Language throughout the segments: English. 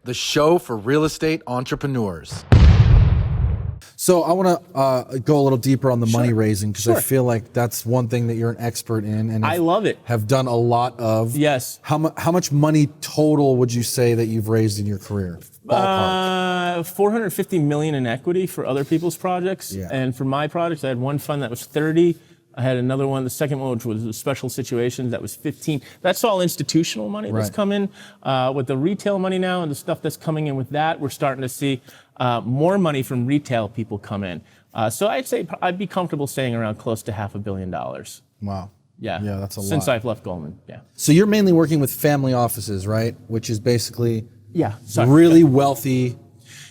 the show for real estate entrepreneurs. So I want to go a little deeper on the money raising, because I Sure. feel like that's one thing that you're an expert in, and I love it. have done a lot of. Yes. How much money total would you say that you've raised in your career? Ballpark. 450 million in equity for other people's projects. Yeah. And for my projects, I had one fund that was 30. I had another one, the second one, which was the special situations, that was 15. That's all institutional money that's come in. With the retail money now and the stuff that's coming in with that, we're starting to see more money from retail people come in. So I'd say I'd be comfortable saying around close to $500 million. Wow. Yeah. Yeah, that's a lot. Since I've left Goldman, yeah. So you're mainly working with family offices, right? Which is basically really wealthy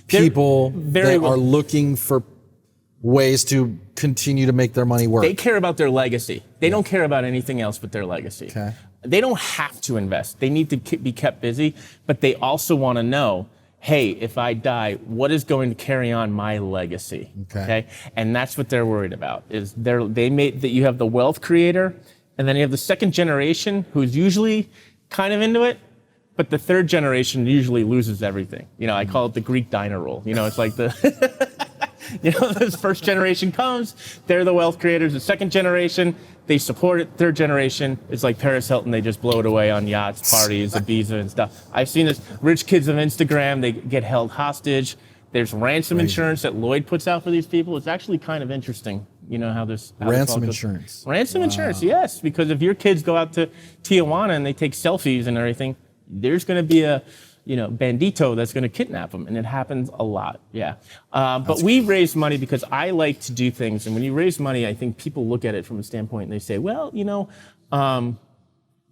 people that are looking for ways to continue to make their money work. They care about their legacy. They don't care about anything else but their legacy. Okay. They don't have to invest. They need to be kept busy, but they also want to know, hey, if I die, what is going to carry on my legacy? Okay. And that's what they're worried about. Is they made that you have the wealth creator, and then you have the second generation who's usually kind of into it, but the third generation usually loses everything. You know, I call it the Greek diner roll. You know, it's like this first generation comes, they're the wealth creators. The second generation, they support it. Third generation, it's like Paris Hilton, they just blow it away on yachts, parties, Ibiza and stuff. I've seen this. Rich kids of Instagram, they get held hostage. There's ransom insurance that Lloyd puts out for these people. It's actually kind of interesting, you know, how this ransom insurance. Ransom insurance, yes, because if your kids go out to Tijuana and they take selfies and everything, there's going to be a bandito that's going to kidnap them, and it happens a lot. Yeah, but we raise money because I like to do things, and when you raise money, I think people look at it from a standpoint and they say, well,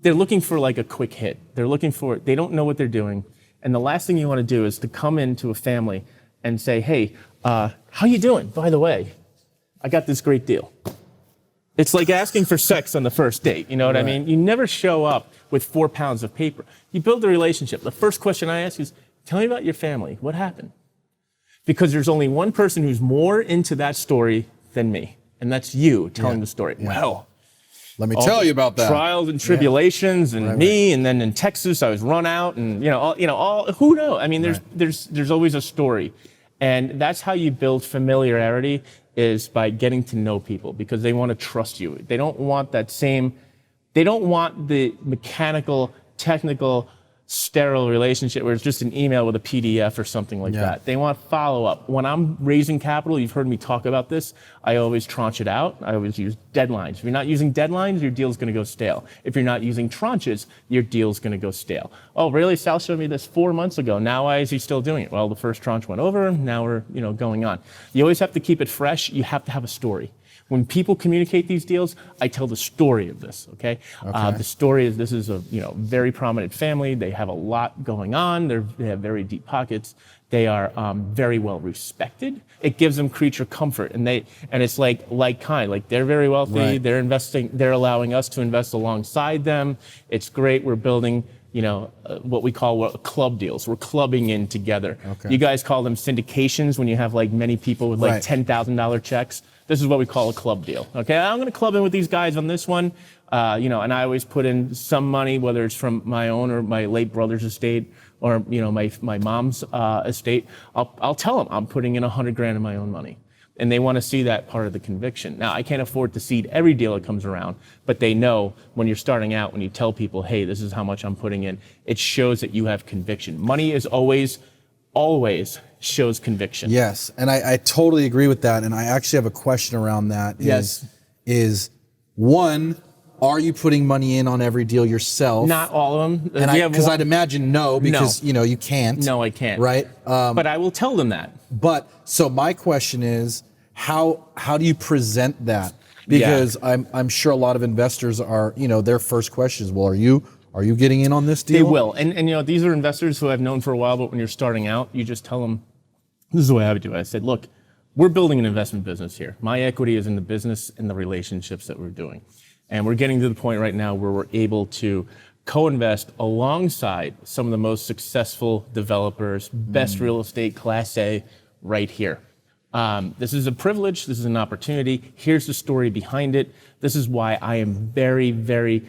they're looking for like a quick hit. They don't know what they're doing, and the last thing you want to do is to come into a family and say, hey, how you doing? By the way, I got this great deal. It's like asking for sex on the first date. You know what I mean? You never show up with 4 pounds of paper. You build a relationship. The first question I ask is, tell me about your family. What happened? Because there's only one person who's more into that story than me, and that's you telling the story. Yeah. Well, let me tell you about that. Trials and tribulations, and me, and then in Texas I was run out, and all who knows? I mean, there's always a story, and that's how you build familiarity, is by getting to know people, because they want to trust you. They don't want they don't want the mechanical, technical, sterile relationship where it's just an email with a PDF or something like that. They want follow-up. When I'm raising capital, you've heard me talk about this, I always tranche it out. I always use deadlines. If you're not using deadlines, your deal's going to go stale. If you're not using tranches, your deal's going to go stale. Oh, really? Sal showed me this 4 months ago. Now why is he still doing it? Well, the first tranche went over. Now we're going on. You always have to keep it fresh. You have to have a story. When people communicate these deals, I tell the story of this, okay? The story is, this is a very prominent family. They have a lot going on. They have very deep pockets. They are very well respected. It gives them creature comfort, and it's like kind. Like, they're very wealthy. They're investing. They're allowing us to invest alongside them. It's great. We're building what we call club deals. We're clubbing in together. You guys call them syndications when you have like many people with like $10,000 checks. This is what we call a club deal. Okay, I'm going to club in with these guys on this one, and I always put in some money, whether it's from my own or my late brother's estate, or my mom's estate. I'll tell them I'm putting in $100,000 of my own money, and they want to see that part of the conviction. Now, I can't afford to seed every deal that comes around, but they know when you're starting out, when you tell people, hey, this is how much I'm putting in, it shows that you have conviction. Money is always shows conviction. Yes, and I totally agree with that, and I actually have a question around that. Is one, are you putting money in on every deal yourself? Not all of them. Because I'd imagine no, because you can't. No, I can't. Right? But I will tell them that. But so my question is, how do you present that? Because I'm sure a lot of investors are, their first question is, well, are you getting in on this deal? They will. And these are investors who I've known for a while, but when you're starting out, you just tell them, this is the way I would do it. I said, look, we're building an investment business here. My equity is in the business and the relationships that we're doing. And we're getting to the point right now where we're able to co-invest alongside some of the most successful developers, best real estate, Class A, right here. This is a privilege. This is an opportunity. Here's the story behind it. This is why I am very, very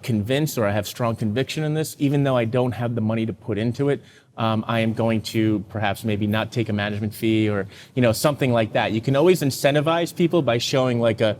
convinced, or I have strong conviction in this, even though I don't have the money to put into it. I am going to perhaps maybe not take a management fee or, something like that. You can always incentivize people by showing like a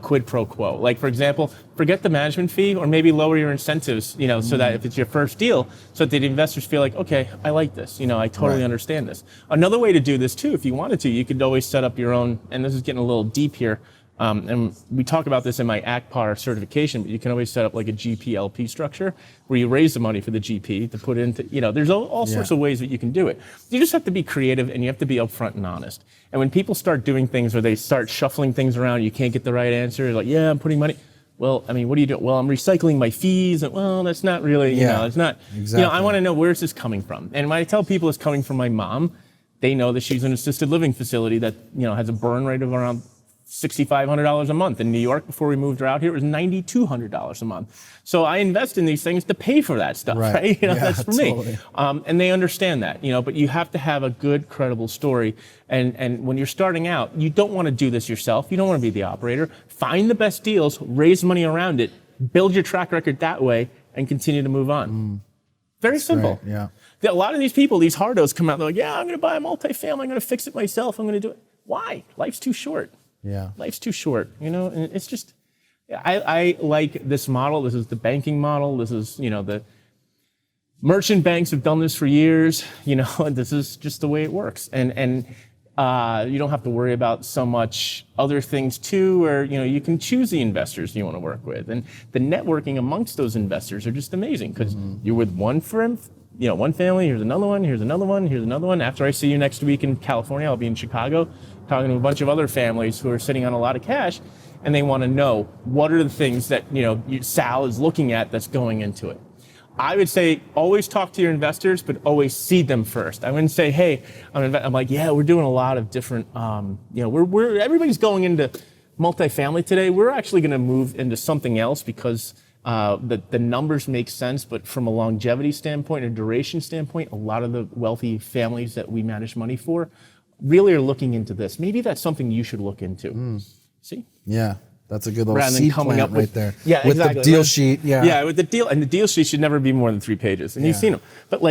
quid pro quo. Like, for example, forget the management fee or maybe lower your incentives, so that if it's your first deal, so that the investors feel like, okay, I like this, I totally understand this. Another way to do this too, if you wanted to, you could always set up your own, and this is getting a little deep here, and we talk about this in my ACPAR certification, but you can always set up like a GP-LP structure where you raise the money for the GP to put into, there's all sorts of ways that you can do it. You just have to be creative and you have to be upfront and honest. And when people start doing things where they start shuffling things around, you can't get the right answer, like, yeah, I'm putting money. Well, I mean, what are you doing? Well, I'm recycling my fees. And, well, that's not really, it's not, exactly. I want to know, where's this coming from? And when I tell people it's coming from my mom, they know that she's in an assisted living facility that, has a burn rate of around $6,500 a month. In New York, before we moved her out here, it was $9,200 a month. So I invest in these things to pay for that stuff, right? That's for me. And they understand that, but you have to have a good, credible story. And when you're starting out, you don't want to do this yourself. You don't want to be the operator. Find the best deals, raise money around it, build your track record that way, and continue to move on. Very simple. Right. A lot of these people, these hardos come out, they're like, yeah, I'm going to buy a multifamily. I'm going to fix it myself. I'm going to do it. Why? Life's too short. Life's too short, and it's just, I like this model. This is the banking model. This is, the merchant banks have done this for years, and this is just the way it works. And you don't have to worry about so much other things too, where, you can choose the investors you want to work with. And the networking amongst those investors are just amazing because you're with one firm, one family, here's another one, here's another one, here's another one. After I see you next week in California, I'll be in Chicago talking to a bunch of other families who are sitting on a lot of cash, and they want to know what are the things that, Sal is looking at that's going into it. I would say always talk to your investors, but always seed them first. I wouldn't say, hey, I'm like, yeah, we're doing a lot of different, everybody's going into multifamily today. We're actually going to move into something else because the numbers make sense, but from a longevity standpoint, a duration standpoint, a lot of the wealthy families that we manage money for really are looking into this. Maybe that's something you should look into. See? Yeah, that's a good little seed plant right there. Yeah, with exactly. the deal sheet. Yeah, with the deal, and the deal sheet should never be more than 3 pages. And you've seen them, but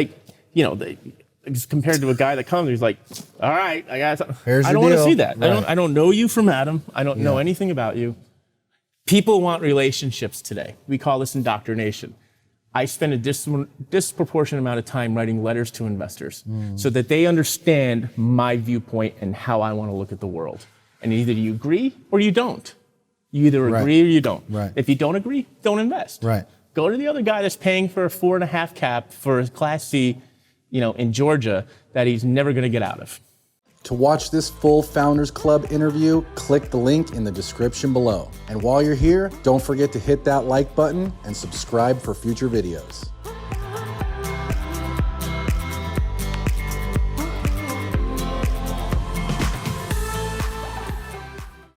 compared to a guy that comes, he's like, all right, I got something. I don't want to see that. Right. I don't know you from Adam. I don't know anything about you. People want relationships today. We call this indoctrination. I spend a disproportionate amount of time writing letters to investors so that they understand my viewpoint and how I want to look at the world. And either you agree or you don't. You either agree or you don't. Right. If you don't agree, don't invest. Right. Go to the other guy that's paying for a 4.5 cap for a Class C, in Georgia that he's never going to get out of. To watch this full Founders Club interview, click the link in the description below. And while you're here, don't forget to hit that like button and subscribe for future videos.